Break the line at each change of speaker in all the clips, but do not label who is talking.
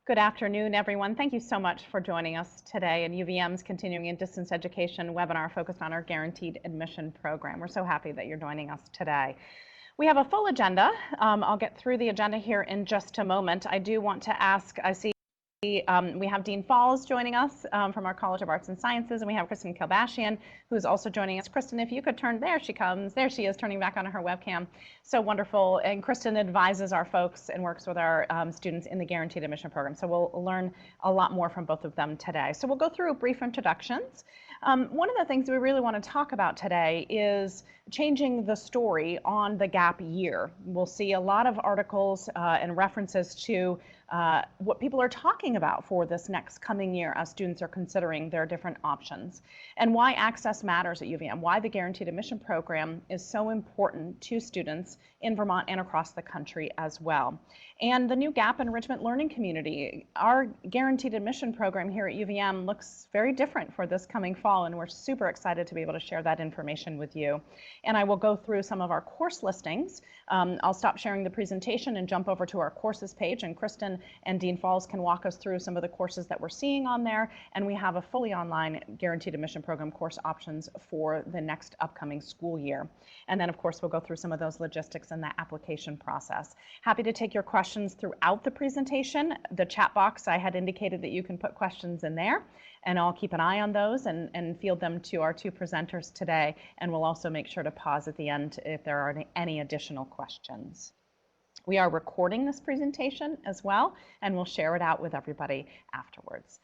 Good afternoon, everyone. Thank you so much for joining us today in UVM's Continuing in Distance Education webinar focused on our Guaranteed Admission Program. We're so happy that you're joining us today. We have a full agenda. I'll get through the agenda here in just a moment. I do want to ask, I see we have Dean Falls joining us from our College of Arts and Sciences, and we have Kristen Kilbashian, who's also joining us. Kristen, if you could turn, there she comes. There she is, turning back on her webcam. So wonderful. And Kristen advises our folks and works with our students in the Guaranteed Admission Program. So we'll learn a lot more from both of them today. So we'll go through brief introductions. One of the things we really want to talk about today is changing the story on the gap year. We'll see a lot of articles and references to what people are talking about for this next coming year as students are considering their different options, and why access matters at UVM, why the Guaranteed Admission Program is so important to students in Vermont and across the country as well. And the new GAP Enrichment Learning Community. Our Guaranteed Admission Program here at UVM looks very different for this coming fall, and we're super excited to be able to share that information with you. And I will go through some of our course listings. I'll stop sharing the presentation and jump over to our courses page, and Kristen and Dean Falls can walk us through some of the courses that we're seeing on there. And we have a fully online Guaranteed Admission Program course options for the next upcoming school year. And then, of course, we'll go through some of those logistics and that application process. Happy to take your questions throughout the presentation. The chat box, I had indicated that you can put questions in there, and I'll keep an eye on those and field them to our two presenters today. And we'll also make sure to pause at the end if there are any additional questions. We are recording this presentation as well, and we'll share it out with everybody afterwards.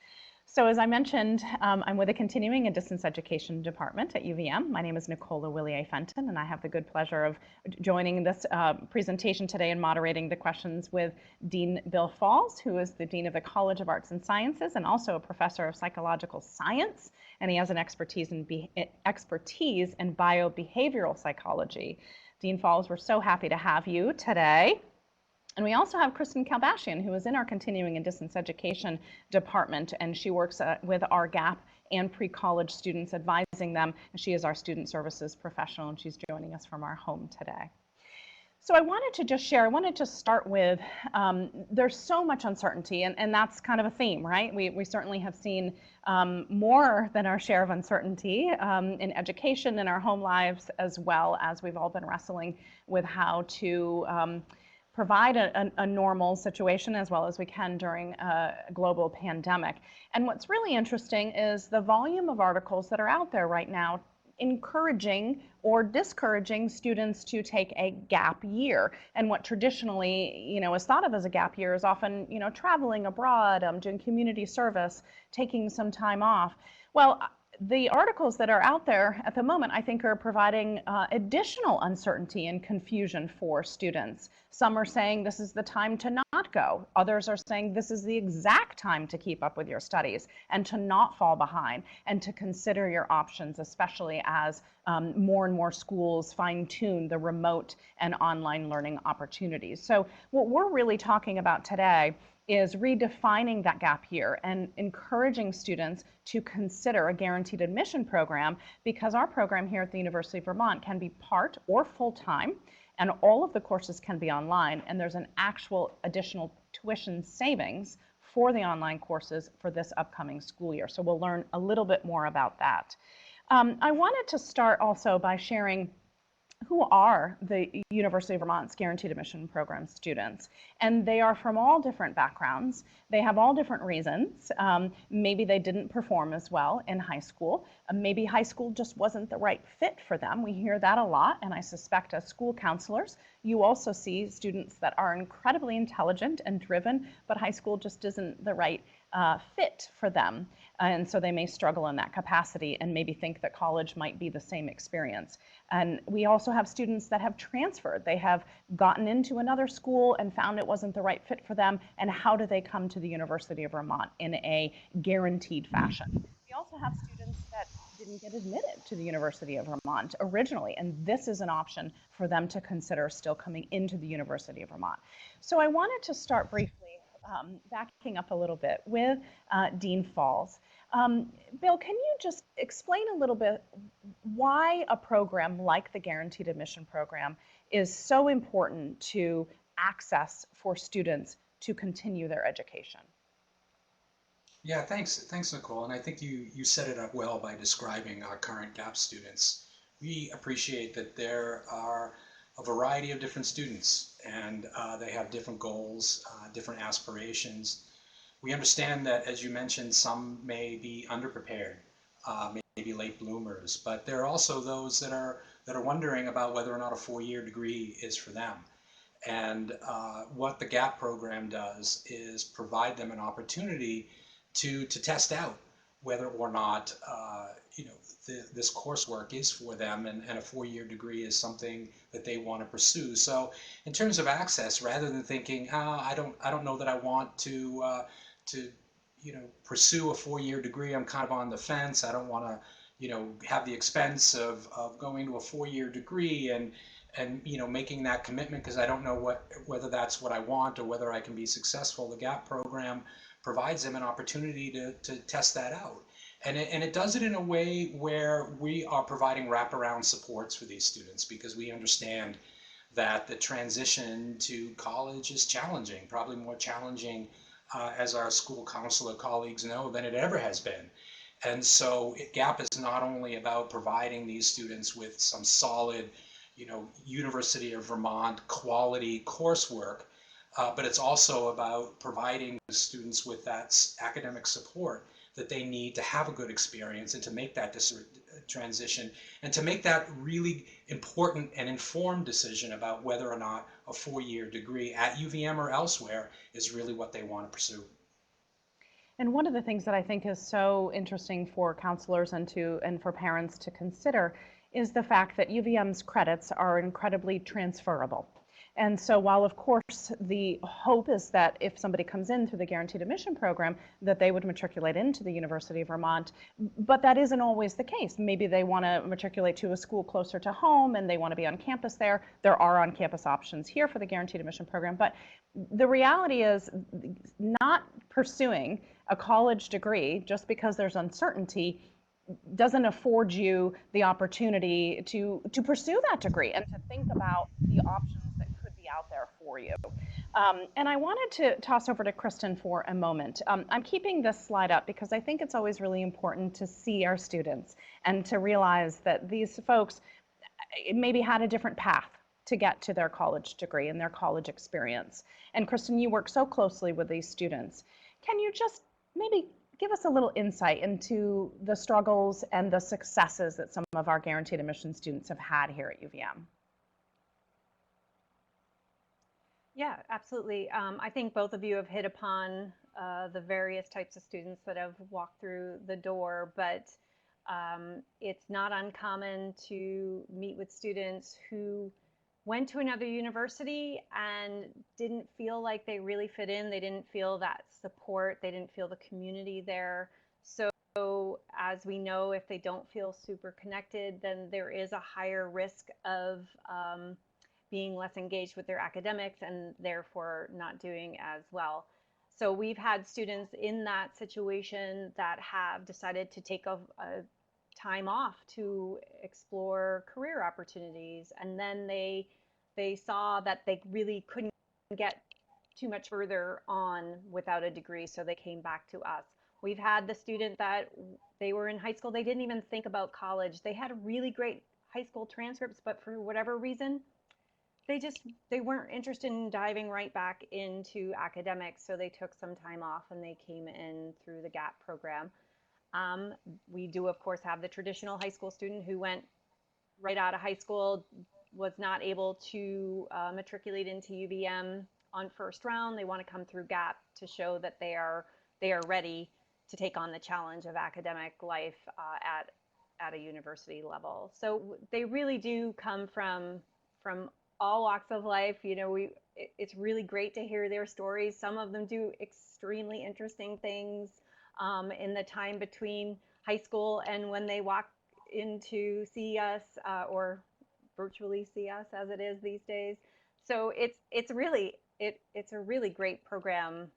So as I mentioned, I'm with the Continuing and Distance Education Department at UVM. My name is Nicola Willier-Fenton, and I have the good pleasure of joining this presentation today and moderating the questions with Dean Bill Falls, who is the Dean of the College of Arts and Sciences and also a professor of psychological science, and he has an expertise in biobehavioral psychology. Dean Falls, we're so happy to have you today. And we also have Kristen Kilbashian, who is in our Continuing and Distance Education Department, and she works with our GAP and pre-college students, advising them. And she is our student services professional, and she's joining us from our home today. So I wanted to just share, I wanted to start with, there's so much uncertainty, and that's kind of a theme, right? We certainly have seen more than our share of uncertainty in education, in our home lives, as well as we've all been wrestling with how to provide a normal situation as well as we can during a global pandemic. And what's really interesting is the volume of articles that are out there right now encouraging or discouraging students to take a gap year. And what traditionally, is thought of as a gap year is often, traveling abroad, doing community service, taking some time off. Well, the articles that are out there at the moment, I think, are providing additional uncertainty and confusion for students. Some are saying this is the time to not go. Others are saying this is the exact time to keep up with your studies and to not fall behind and to consider your options, especially as more and more schools fine-tune the remote and online learning opportunities. So what we're really talking about today is redefining that gap year and encouraging students to consider a guaranteed admission program, because our program here at the University of Vermont can be part or full-time, and all of the courses can be online, and there's an actual additional tuition savings for the online courses for this upcoming school year. So we'll learn a little bit more about that. I wanted to start also by sharing who are the University of Vermont's Guaranteed Admission Program students. And they are from all different backgrounds. They have all different reasons. Maybe they didn't perform as well in high school. Maybe high school just wasn't the right fit for them. We hear that a lot, and I suspect as school counselors, you also see students that are incredibly intelligent and driven, but high school just isn't the right fit for them. And so they may struggle in that capacity and maybe think that college might be the same experience. And we also have students that have transferred. They have gotten into another school and found it wasn't the right fit for them. And how do they come to the University of Vermont in a guaranteed fashion? We also have students that didn't get admitted to the University of Vermont originally, and this is an option for them to consider still coming into the University of Vermont. So I wanted to start briefly backing up a little bit with Dean Falls. Bill, can you just explain a little bit why a program like the Guaranteed Admission Program is so important to access for students to continue their education?
Yeah, thanks, Nicole. And I think you set it up well by describing our current GAP students. We appreciate that there are a variety of different students, and they have different goals, different aspirations. We understand that, as you mentioned, some may be underprepared, maybe late bloomers, but there are also those that are wondering about whether or not a four-year degree is for them. And what the GAP program does is provide them an opportunity to test out whether or not this coursework is for them, and a four-year degree is something that they want to pursue. So in terms of access, rather than thinking, I don't know that I want to pursue a four-year degree, I'm kind of on the fence, I don't want to have the expense of going to a four-year degree and making that commitment because I don't know whether that's what I want or whether I can be successful. The GAP program provides them an opportunity to test that out. And it does it in a way where we are providing wraparound supports for these students because we understand that the transition to college is challenging, probably more challenging, as our school counselor colleagues know, than it ever has been. And so GAP is not only about providing these students with some solid, University of Vermont quality coursework, but it's also about providing the students with that academic support that they need to have a good experience and to make that transition and to make that really important and informed decision about whether or not a four-year degree at UVM or elsewhere is really what they want to pursue.
And one of the things that I think is so interesting for counselors and for parents to consider is the fact that UVM's credits are incredibly transferable. And so while of course the hope is that if somebody comes in through the guaranteed admission program that they would matriculate into the University of Vermont, but that isn't always the case. Maybe they want to matriculate to a school closer to home and they want to be on campus there. There are on-campus options here for the guaranteed admission program, but the reality is not pursuing a college degree just because there's uncertainty doesn't afford you the opportunity to pursue that degree and to think about the options that could be out there for you. And I wanted to toss over to Kristen for a moment. I'm keeping this slide up because I think it's always really important to see our students and to realize that these folks maybe had a different path to get to their college degree and their college experience. And Kristen, you work so closely with these students. Can you just maybe give us a little insight into the struggles and the successes that some of our guaranteed admission students have had here at UVM?
Yeah, absolutely. I think both of you have hit upon the various types of students that have walked through the door, but it's not uncommon to meet with students who went to another university and didn't feel like they really fit in. They didn't feel that support. They didn't feel the community there. So as we know, if they don't feel super connected, then there is a higher risk of being less engaged with their academics and therefore not doing as well. So we've had students in that situation that have decided to take a time off to explore career opportunities, and then they saw that they really couldn't get too much further on without a degree, so they came back to us. We've had the student that they were in high school, they didn't even think about college. They had really great high school transcripts, but for whatever reason, they weren't interested in diving right back into academics, so they took some time off and they came in through the GAP program. We do, of course, have the traditional high school student who went right out of high school, was not able to matriculate into UVM on first round. They want to come through GAP to show that they are ready to take on the challenge of academic life at a university level. So they really do come from all walks of life. It's really great to hear their stories. Some of them do extremely interesting things in the time between high school and when they walk in to see us or virtually see us as it is these days. So it's a really great program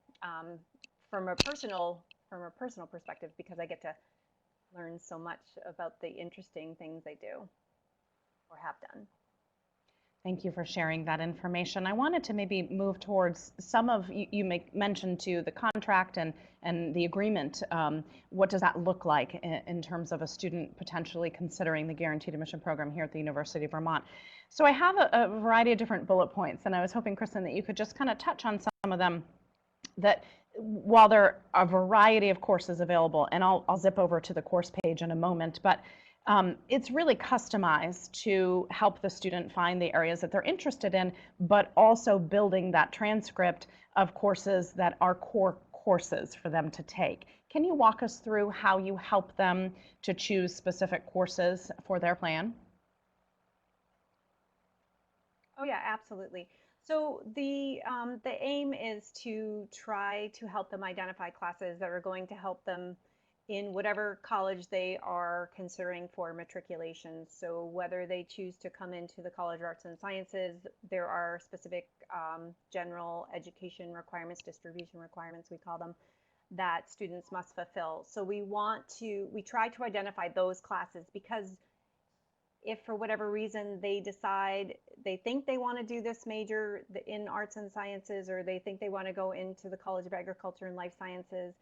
from a personal perspective because I get to learn so much about the interesting things they do or have done.
Thank you for sharing that information. I wanted to maybe move towards some of, you mentioned to the contract and the agreement. What does that look like in terms of a student potentially considering the guaranteed admission program here at the University of Vermont? So I have a variety of different bullet points, and I was hoping, Kristen, that you could just kind of touch on some of them, that while there are a variety of courses available, and I'll zip over to the course page in a moment, but it's really customized to help the student find the areas that they're interested in, but also building that transcript of courses that are core courses for them to take. Can you walk us through how you help them to choose specific courses for their plan?
Oh yeah, absolutely. So the aim is to try to help them identify classes that are going to help them in whatever college they are considering for matriculation. So whether they choose to come into the College of Arts and Sciences, there are specific general education requirements, distribution requirements, we call them, that students must fulfill. So we try to identify those classes, because if for whatever reason they decide they think they want to do this major in arts and sciences, or they think they want to go into the College of Agriculture and Life Sciences,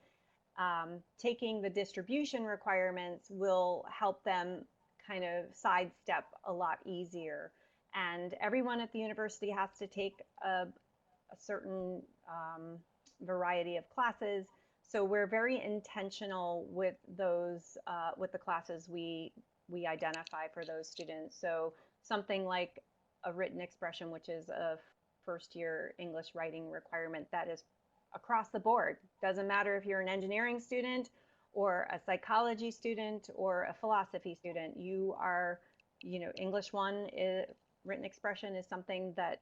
taking the distribution requirements will help them kind of sidestep a lot easier. And everyone at the university has to take a certain variety of classes. So we're very intentional with those, with the classes we identify for those students. So something like a written expression, which is a first year English writing requirement, that is across the board. Doesn't matter if you're an engineering student or a psychology student or a philosophy student. You are, English 1 written expression is something that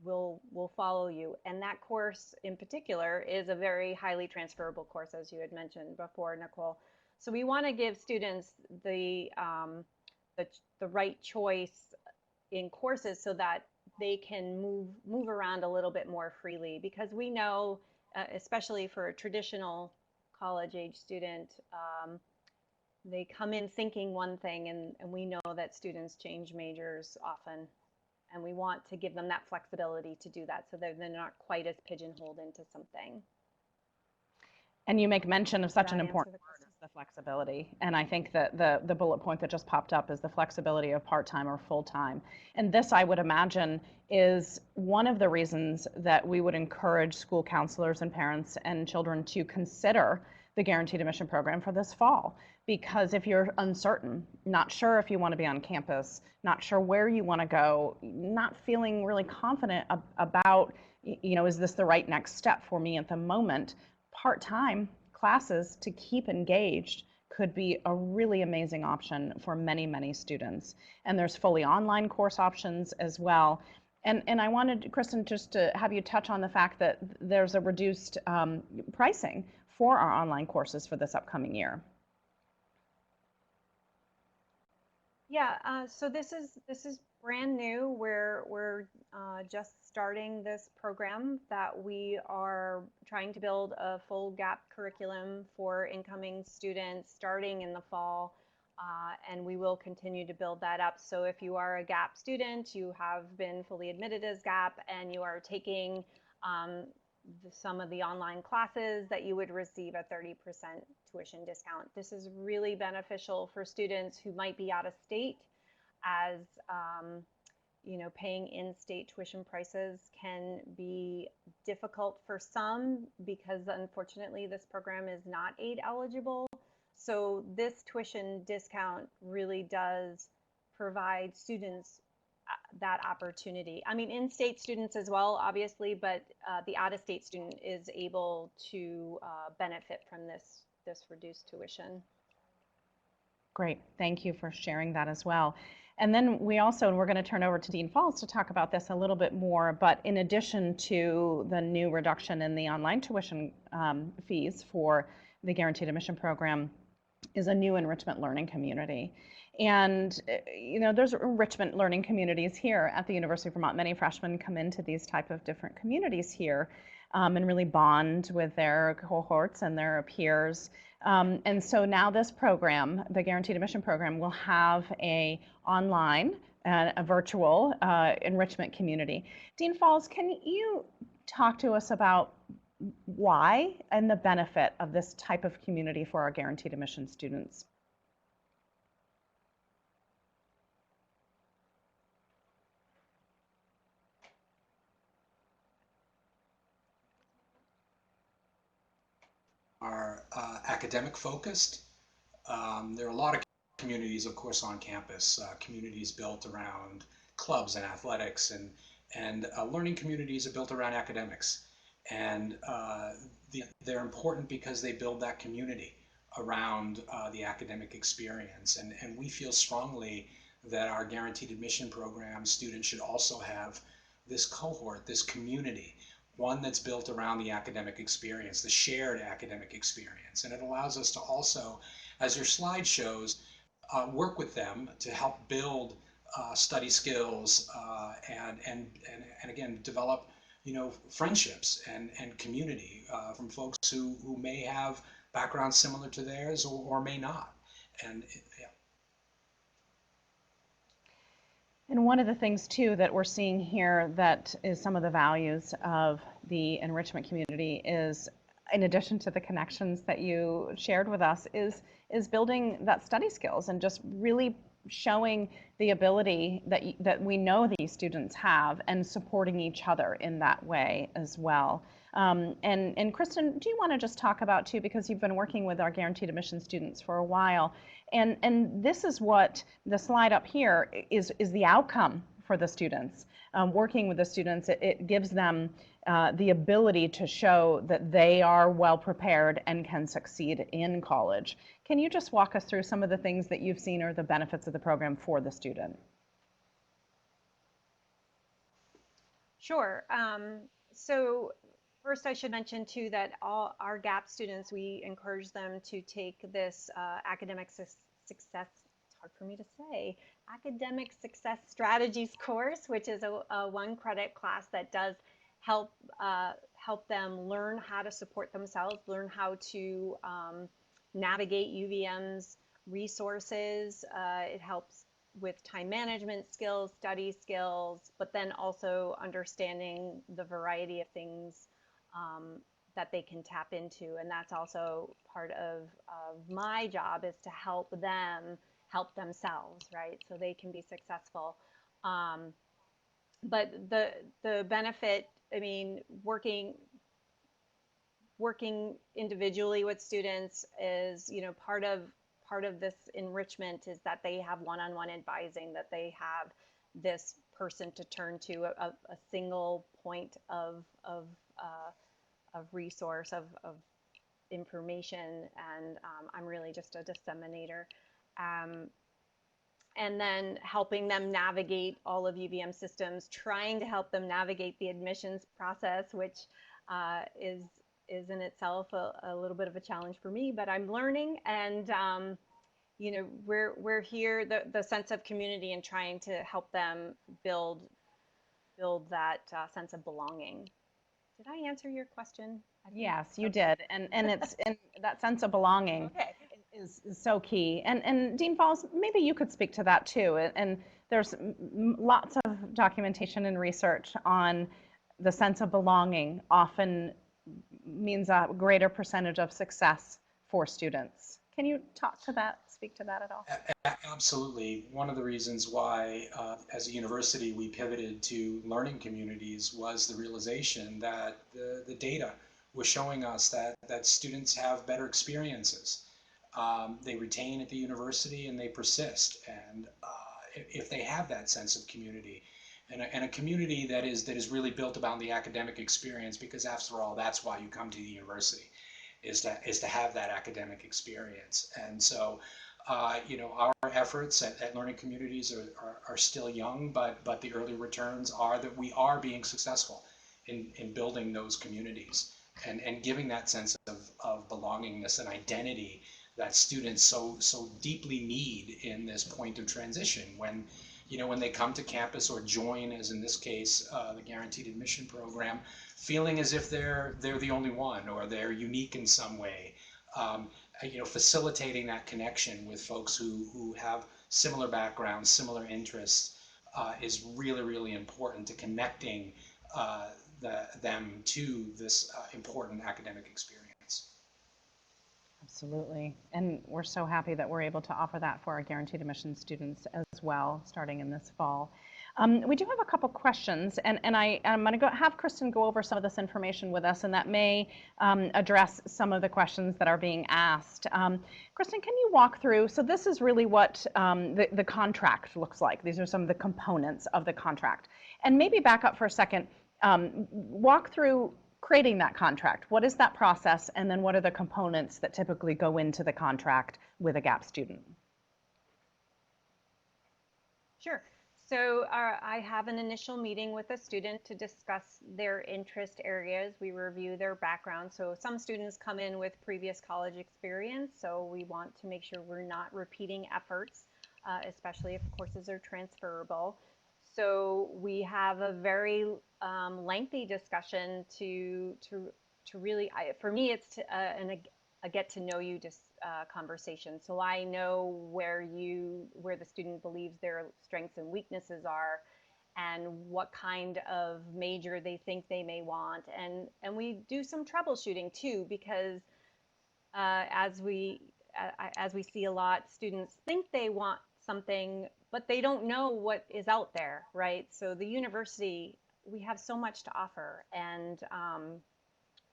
will follow you. And that course in particular is a very highly transferable course, as you had mentioned before, Nicole. So we want to give students the right choice in courses so that they can move around a little bit more freely, because we know, especially for a traditional college age student, they come in thinking one thing, and we know that students change majors often, and we want to give them that flexibility to do that so that they're not quite as pigeonholed into something.
And you make mention of such an important word as the flexibility. And I think that the bullet point that just popped up is the flexibility of part-time or full-time. And this, I would imagine, is one of the reasons that we would encourage school counselors and parents and children to consider the guaranteed admission program for this fall. Because if you're uncertain, not sure if you want to be on campus, not sure where you want to go, not feeling really confident about, is this the right next step for me at the moment, part-time classes to keep engaged could be a really amazing option for many, many students. And there's fully online course options as well. And I wanted, Kristen, just to have you touch on the fact that there's a reduced pricing for our online courses for this upcoming year.
Yeah, so this is brand new. We're just starting this program that we are trying to build a full GAP curriculum for incoming students starting in the fall, and we will continue to build that up. So if you are a GAP student, you have been fully admitted as GAP, and you are taking some of the online classes, that you would receive a 30% tuition discount. This is really beneficial for students who might be out of state, as paying in-state tuition prices can be difficult for some, because unfortunately this program is not aid eligible. So this tuition discount really does provide students that opportunity. I mean, in-state students as well, obviously, but the out-of-state student is able to benefit from this reduced tuition.
Great, thank you for sharing that as well. And then we also, and we're going to turn over to Dean Falls to talk about this a little bit more, but in addition to the new reduction in the online tuition fees for the guaranteed admission program is a new enrichment learning community. And there's enrichment learning communities here at the University of Vermont. Many freshmen come into these type of different communities here and really bond with their cohorts and their peers. And so now this program, the guaranteed admission program, will have a online and a virtual enrichment community. Dean Falls, can you talk to us about why and the benefit of this type of community for our guaranteed admission students?
Are academic focused. There are a lot of communities, of course, on campus, communities built around clubs and athletics, and learning communities are built around academics. And they're important because they build that community around the academic experience. And we feel strongly that our guaranteed admission program students should also have this cohort, this community, one that's built around the academic experience, the shared academic experience. And it allows us to also, as your slide shows, work with them to help build study skills and again, develop, friendships and community from folks who may have backgrounds similar to theirs or may not. And yeah.
And one of the things too that we're seeing here that is some of the values of the enrichment community is, in addition to the connections that you shared with us, is building that study skills and just really showing the ability that we know these students have and supporting each other in that way as well. And Kristen, do you want to just talk about too, because you've been working with our guaranteed admission students for a while, and this is what the slide up here is the outcome for the students. Working with the students, it gives them the ability to show that they are well prepared and can succeed in college. Can you just walk us through some of the things that you've seen or the benefits of the program for the student?
Sure. So first, I should mention too that all our GAP students, we encourage them to take this academic success, it's hard for me to say, academic success strategies course, which is a one credit class that does help them learn how to support themselves, learn how to navigate UVM's resources. It helps with time management skills, study skills, but then also understanding the variety of things that they can tap into. And that's also part of my job, is to help them help themselves, right? So they can be successful. But the benefit, I mean, working individually with students is, part of this enrichment is that they have one-on-one advising, that they have this person to turn to, a single point of resource, of information, and I'm really just a disseminator. And then helping them navigate all of UVM systems, trying to help them navigate the admissions process, which is in itself a little bit of a challenge for me, but I'm learning. And we're here, the sense of community, and trying to help them build that sense of belonging. Did I answer your question?
Yes, you did, and it's in that sense of belonging.
Okay.
Is so key. And Dean Falls, maybe you could speak to that too. And there's lots of documentation and research on the sense of belonging often means a greater percentage of success for students. Can you talk to that, speak to that at all?
Absolutely. One of the reasons why, as a university, we pivoted to learning communities was the realization that the data was showing us that students have better experiences. They retain at the university and they persist. And if they have that sense of community, and a community that is really built about the academic experience, because after all, that's why you come to the university, is to have that academic experience. And so, our efforts at learning communities are still young, but the early returns are that we are being successful in building those communities and giving that sense of belongingness and identity that students so deeply need in this point of transition when they come to campus or join, as in this case, the guaranteed admission program, feeling as if they're the only one or they're unique in some way. Facilitating that connection with folks who have similar backgrounds, similar interests, is really, really important to connecting them to this important academic experience.
Absolutely. And we're so happy that we're able to offer that for our guaranteed admission students as well, starting in this fall. We do have a couple questions, and I'm going to have Kristen go over some of this information with us, and that may address some of the questions that are being asked. Kristen, can you walk through, so this is really what the contract looks like. These are some of the components of the contract. And maybe back up for a second, walk through creating that contract. What is that process, and then what are the components that typically go into the contract with a GAP student?
Sure. So I have an initial meeting with a student to discuss their interest areas. We review their background. So some students come in with previous college experience, so we want to make sure we're not repeating efforts, especially if courses are transferable. So we have a very lengthy discussion to really, for me, it's a get to know you conversation. So I know where the student believes their strengths and weaknesses are, and what kind of major they think they may want. And we do some troubleshooting too, because as we see a lot, students think they want something, but they don't know what is out there, right? So the university, we have so much to offer, and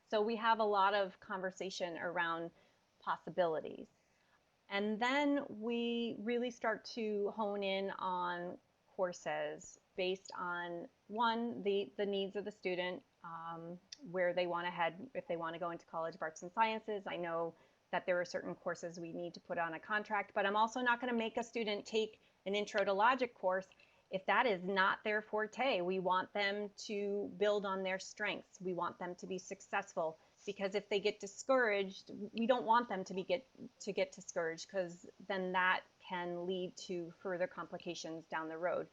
so we have a lot of conversation around possibilities. And then we really start to hone in on courses based on, one, the needs of the student, where they want to head, if they want to go into College of Arts and Sciences. I know that there are certain courses we need to put on a contract, but I'm also not going to make a student take an Intro to Logic course if that is not their forte. We want them to build on their strengths. We want them to be successful, because if they get discouraged, we don't want them to get discouraged, because then that can lead to further complications down the road.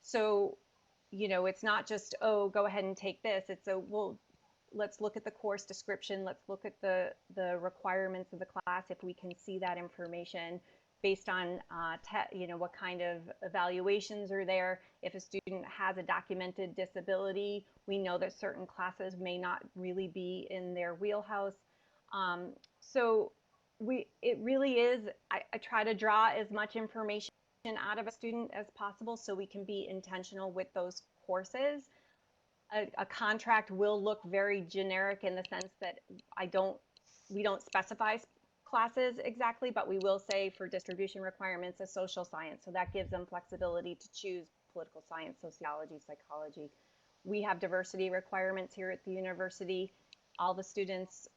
So, you know, it's not just, oh, go ahead and take this. It's a, well, let's look at the course description. Let's look at the requirements of the class. If we can see that information based on, you know, what kind of evaluations are there. If a student has a documented disability, we know that certain classes may not really be in their wheelhouse. So it really is, I try to draw as much information out of a student as possible so we can be intentional with those courses. A contract will look very generic in the sense that we don't specify classes exactly, but we will say for distribution requirements a social science. So that gives them flexibility to choose political science, sociology, psychology. We have diversity requirements here at the university. All the students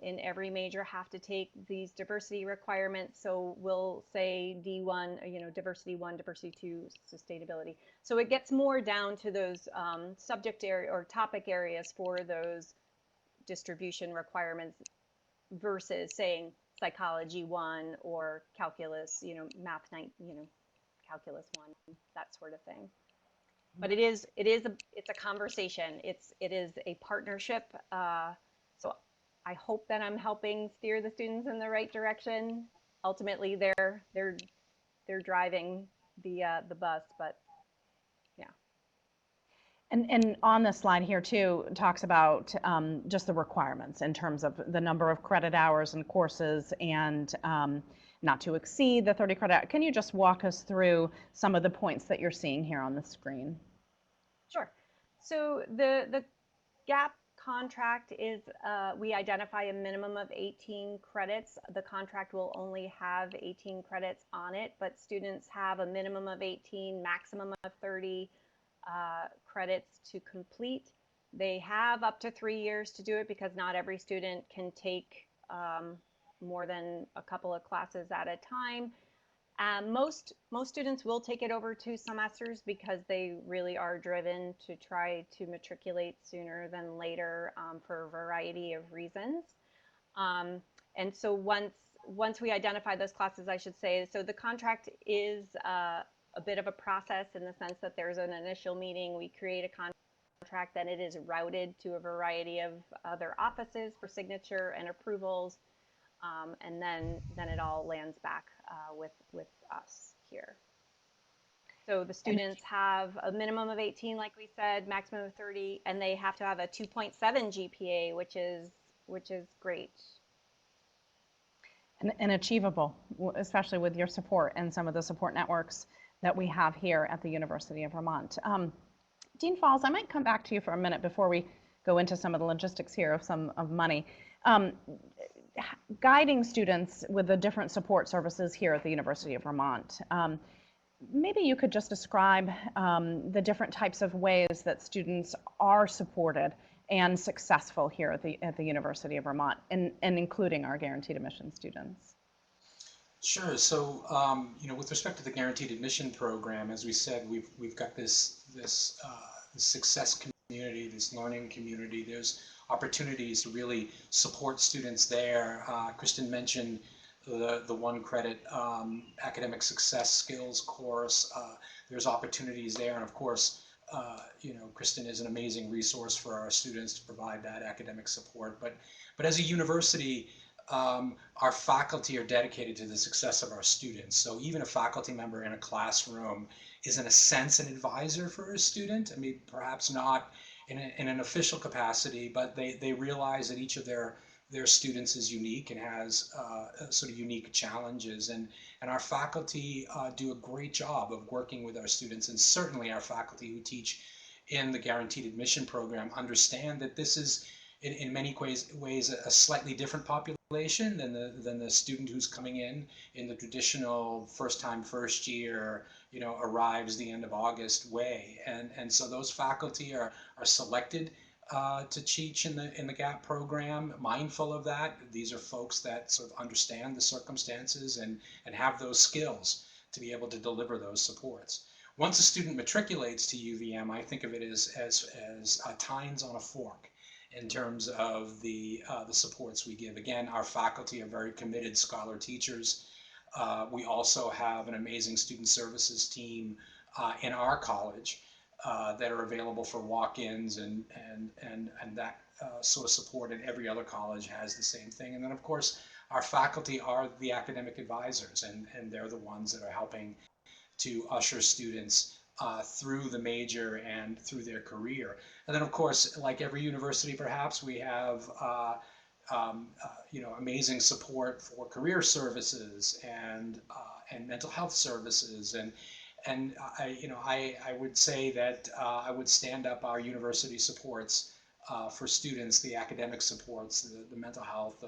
in every major have to take these diversity requirements. So we'll say D1, you know, diversity 1, diversity 2, sustainability. So it gets more down to those subject area or topic areas for those distribution requirements versus saying psychology 1 or calculus, you know, math 9, you know, calculus 1, that sort of thing. But it's a conversation. It is a partnership. So I hope that I'm helping steer the students in the right direction. Ultimately, they're driving the bus, but yeah.
And on the slide here too, it talks about just the requirements in terms of the number of credit hours and courses, and not to exceed the 30 credit. Can you just walk us through some of the points that you're seeing here on the screen?
Sure. So the GAP contract is, we identify a minimum of 18 credits. The contract will only have 18 credits on it, but students have a minimum of 18, maximum of 30 credits to complete. They have up to 3 years to do it, because not every student can take more than a couple of classes at a time. Most students will take it over 2 semesters, because they really are driven to try to matriculate sooner than later for a variety of reasons. And so once we identify those classes, I should say, so the contract is a bit of a process in the sense that there's an initial meeting, we create a contract, then it is routed to a variety of other offices for signature and approvals, and then it all lands back with us here. So the students have a minimum of 18, like we said, maximum of 30, and they have to have a 2.7 GPA, which is great.
And achievable, especially with your support and some of the support networks that we have here at the University of Vermont. Dean Falls, I might come back to you for a minute before we go into some of the logistics here of money. Guiding students with the different support services here at the University of Vermont. Maybe you could just describe the different types of ways that students are supported and successful here at the University of Vermont, and including our guaranteed admission students.
Sure. So, with respect to the guaranteed admission program, as we said, we've got this success community, this learning community. There's opportunities to really support students there. Kristen mentioned the one credit academic success skills course. There's opportunities there, and of course, Kristen is an amazing resource for our students to provide that academic support. But as a university, our faculty are dedicated to the success of our students. So even a faculty member in a classroom is in a sense an advisor for a student. I mean, perhaps not in an official capacity, but they realize that each of their students is unique and has sort of unique challenges. And our faculty do a great job of working with our students. And certainly our faculty who teach in the guaranteed admission program understand that this is in many ways a slightly different population than the student who's coming in the traditional first year, arrives the end of August way. And so those faculty are selected to teach in the GAP program, mindful of that. These are folks that sort of understand the circumstances and have those skills to be able to deliver those supports. Once a student matriculates to UVM, I think of it as tines on a fork in terms of the supports we give. Again, our faculty are very committed scholar teachers. We also have an amazing student services team in our college that are available for walk-ins and that sort of support, and every other college has the same thing. And then of course our faculty are the academic advisors, and they're the ones that are helping to usher students through the major and through their career. And then of course, like every university perhaps, we have amazing support for career services and mental health services. And I would say that I would stand up our university supports for students, the academic supports, the mental health,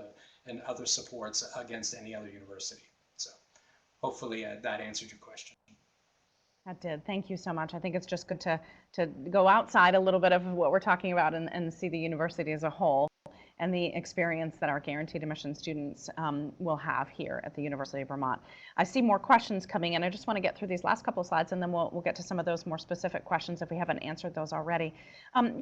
and other supports against any other university. So hopefully that answered your question.
That did. Thank you so much. I think it's just good to go outside a little bit of what we're talking about and see the university as a whole and the experience that our guaranteed admission students will have here at the University of Vermont. I see more questions coming in. I just want to get through these last couple of slides, and then we'll get to some of those more specific questions if we haven't answered those already.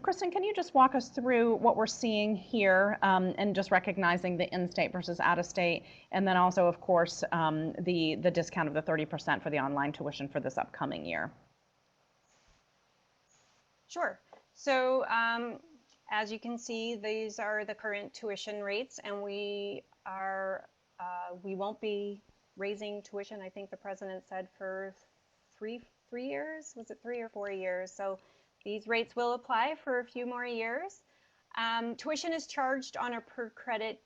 Kristen, can you just walk us through what we're seeing here and just recognizing the in-state versus out-of-state, and then also, of course, the discount of the 30% for the online tuition for this upcoming year?
Sure. So as you can see, these are the current tuition rates, and we won't be raising tuition. I think the president said for three years. Was it 3 or 4 years? So these rates will apply for a few more years. Tuition is charged on a per credit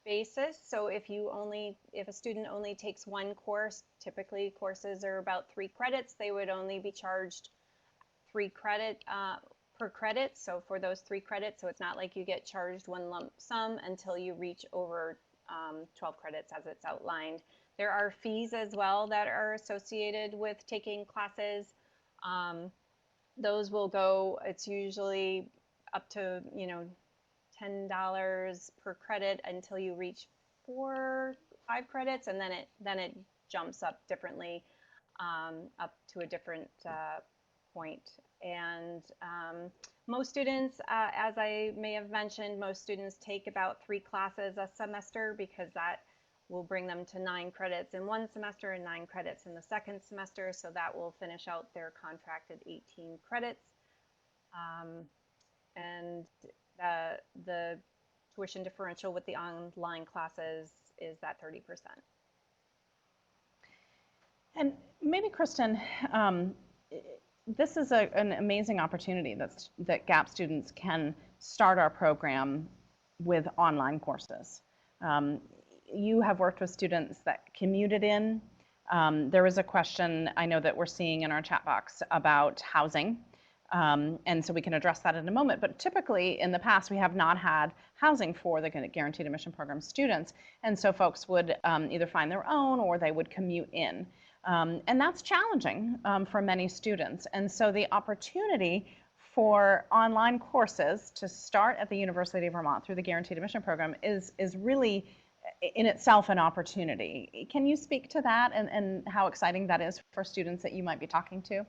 basis. So if a student only takes one course, typically courses are about 3 credits, they would only be charged 3 credit per credit. So for those 3 credits, so it's not like you get charged one lump sum until you reach over 12 credits as it's outlined. There are fees as well that are associated with taking classes. Those will go, it's usually up to $10 per credit until you reach 4 or 5 credits, and then it jumps up differently up to a different point. And most students, as I may have mentioned, most students take about 3 classes a semester, because that will bring them to 9 credits in one semester and 9 credits in the second semester. So that will finish out their contracted 18 credits. And the tuition differential with the online classes is that 30%.
And maybe, Kristen, this is an amazing opportunity that GAP students can start our program with online courses. You have worked with students that commuted in. There is a question I know that we're seeing in our chat box about housing. And so we can address that in a moment. But typically in the past, we have not had housing for the guaranteed admission program students. And so folks would either find their own or they would commute in. And that's challenging for many students. And so the opportunity for online courses to start at the University of Vermont through the guaranteed admission program is really in itself an opportunity. Can you speak to that and how exciting that is for students that you might be talking to?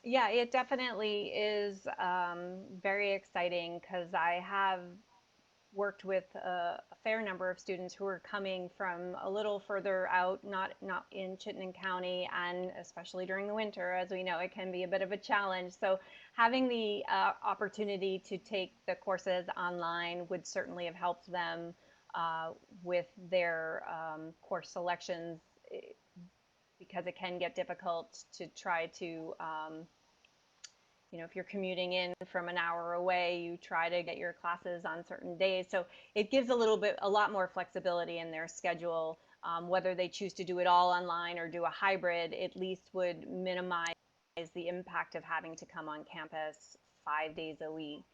Yeah, it definitely is very exciting because I have worked with a fair number of students who are coming from a little further out, not in Chittenden County, and especially during the winter, as we know, it can be a bit of a challenge. So having the opportunity to take the courses online would certainly have helped them with their course selections, because it can get difficult to try to if you're commuting in from an hour away, you try to get your classes on certain days. So it gives a lot more flexibility in their schedule. Whether they choose to do it all online or do a hybrid, at least would minimize the impact of having to come on campus 5 days a week.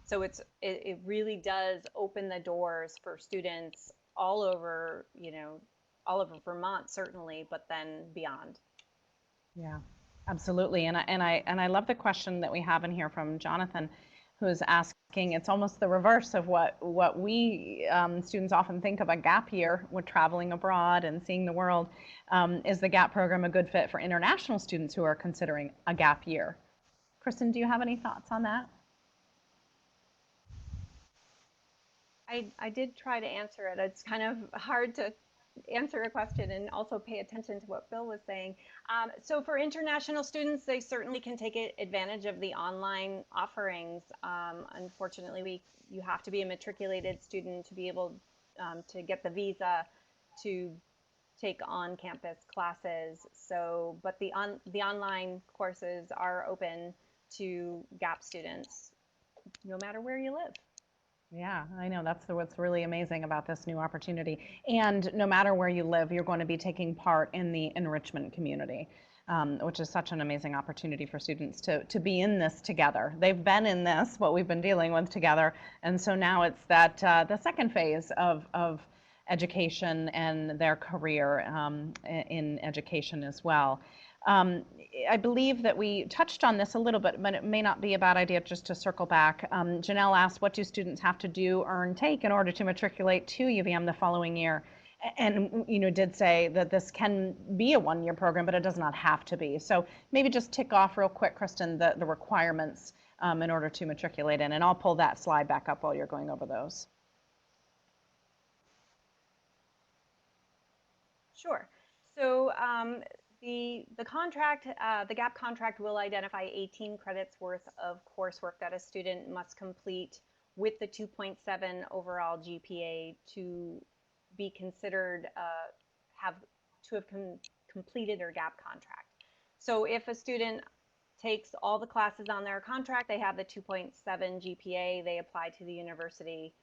So it really does open the doors for students all over, all over Vermont certainly, but then beyond.
Yeah. Absolutely, and I love the question that we have in here from Jonathan, who's asking. It's almost the reverse of what we students often think of a gap year with traveling abroad and seeing the world. Is the GAP program a good fit for international students who are considering a gap year? Kristen, do you have any thoughts on that?
I did try to answer it. It's kind of hard to answer a question and also pay attention to what Bill was saying. So for international students, they certainly can take advantage of the online offerings. Unfortunately, you have to be a matriculated student to be able to get the visa to take on-campus classes. So, but the online courses are open to GAP students, no matter where you live.
Yeah, I know that's what's really amazing about this new opportunity. And no matter where you live, you're going to be taking part in the enrichment community, which is such an amazing opportunity for students to be in this together. They've been in this, what we've been dealing with together, and so now it's that the second phase of education and their career in education as well. I believe that we touched on this a little bit, but it may not be a bad idea just to circle back. Janelle asked, what do students have to do, earn, take in order to matriculate to UVM the following year? And did say that this can be a one-year program, but it does not have to be. So maybe just tick off real quick, Kristen, the requirements in order to matriculate in, and I'll pull that slide back up while you're going over those.
Sure. So the contract, the GAP contract will identify 18 credits worth of coursework that a student must complete with the 2.7 overall GPA to be considered have completed their GAP contract. So if a student takes all the classes on their contract, they have the 2.7 GPA, they apply to the university,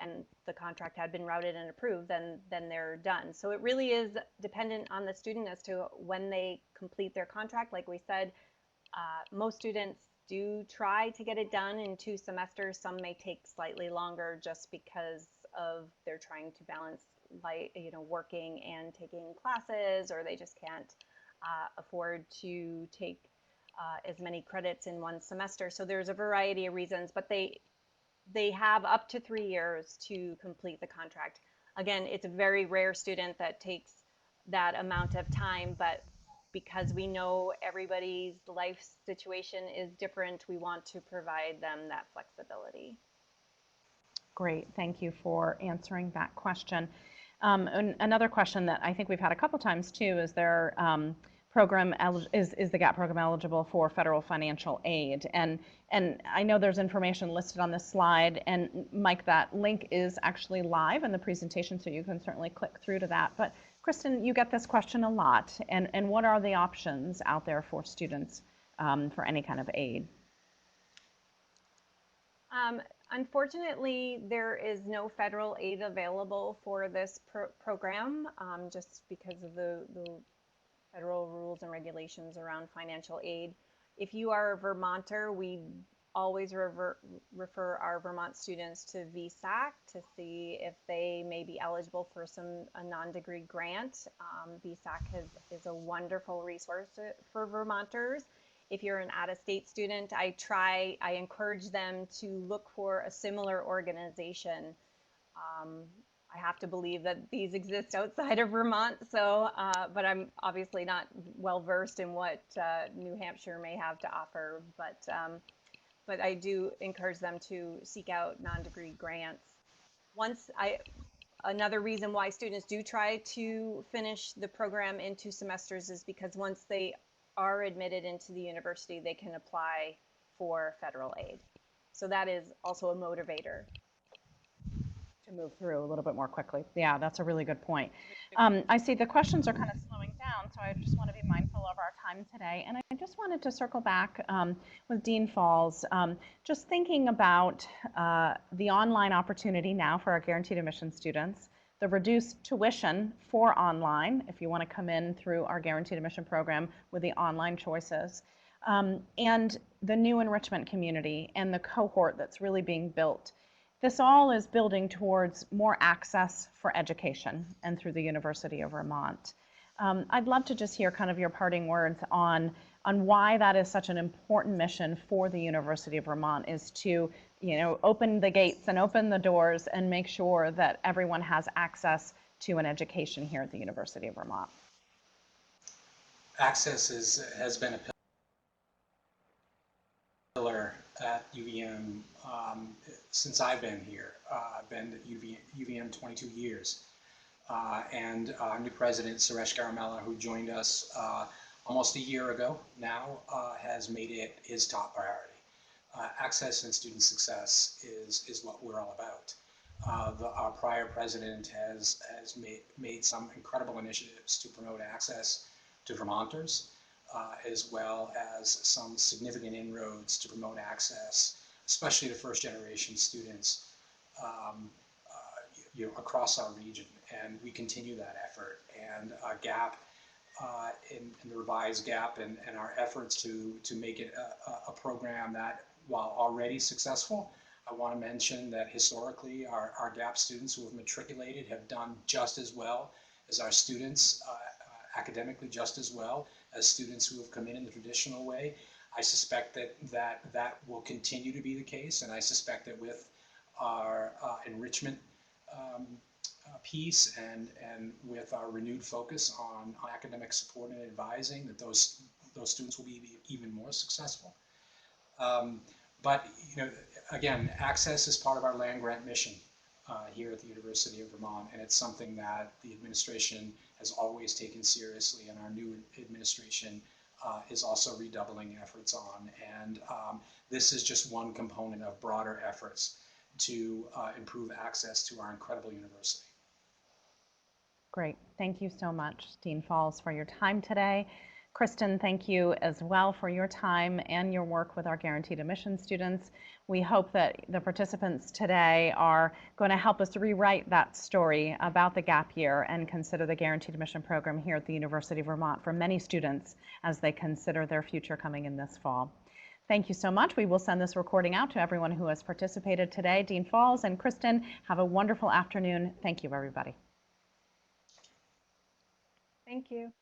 and the contract had been routed and approved, then they're done. So it really is dependent on the student as to when they complete their contract. Like we said, most students do try to get it done in 2 semesters. Some may take slightly longer just because of they're trying to balance working and taking classes, or they just can't afford to take as many credits in 1 semester. So there's a variety of reasons, but they have up to 3 years to complete the contract. Again, it's a very rare student that takes that amount of time, but because we know everybody's life situation is different, we want to provide them that flexibility.
Great, thank you for answering that question. And another question that I think we've had a couple times too is there is the GAP program eligible for federal financial aid? And I know there's information listed on this slide, and Mike, that link is actually live in the presentation, so you can certainly click through to that. But Kristen, you get this question a lot, and what are the options out there for students for any kind of aid?
Unfortunately, there is no federal aid available for this program, just because of the federal rules and regulations around financial aid. If you are a Vermonter, we always refer our Vermont students to VSAC to see if they may be eligible for a non-degree grant. VSAC is a wonderful resource for Vermonters. If you're an out-of-state student, I encourage them to look for a similar organization. I have to believe that these exist outside of Vermont, so but I'm obviously not well versed in what New Hampshire may have to offer. But I do encourage them to seek out non-degree grants. Another reason why students do try to finish the program in 2 semesters is because once they are admitted into the university, they can apply for federal aid. So that is also a motivator
to move through a little bit more quickly. Yeah, that's a really good point. I see the questions are kind of slowing down, so I just want to be mindful of our time today. And I just wanted to circle back with Dean Falls, just thinking about the online opportunity now for our guaranteed admission students, the reduced tuition for online, if you want to come in through our guaranteed admission program with the online choices, and the new enrichment community and the cohort that's really being built. This all is building towards more access for education and through the University of Vermont. I'd love to just hear kind of your parting words on why that is such an important mission for the University of Vermont, is to, you know, open the gates and open the doors and make sure that everyone has access to an education here at the University of Vermont.
Access has been a pillar at UVM since I've been here. I've been at UVM 22 years. And our new president, Suresh Garamella, who joined us almost a year ago now, has made it his top priority. Access and student success is what we're all about. Our prior president has made some incredible initiatives to promote access to Vermonters, as well as some significant inroads to promote access, especially to first-generation students across our region. And we continue that effort. And GAP, in the revised GAP, and our efforts to make it a program that, while already successful, I want to mention that historically our GAP students who have matriculated have done just as well as our students, academically just as well as students who have come in the traditional way. I suspect that will continue to be the case, and I suspect that with our enrichment piece and with our renewed focus on academic support and advising, that those students will be even more successful. But you know, again, access is part of our land grant mission here at the University of Vermont, and it's something that the administration has always taken seriously, and our new administration is also redoubling efforts on. And this is just one component of broader efforts to improve access to our incredible university.
Great. Thank you so much, Dean Falls, for your time today. Kristen, thank you as well for your time and your work with our guaranteed admission students. We hope that the participants today are going to help us rewrite that story about the gap year and consider the guaranteed admission program here at the University of Vermont for many students as they consider their future coming in this fall. Thank you so much. We will send this recording out to everyone who has participated today. Dean Falls and Kristen, have a wonderful afternoon. Thank you, everybody.
Thank you.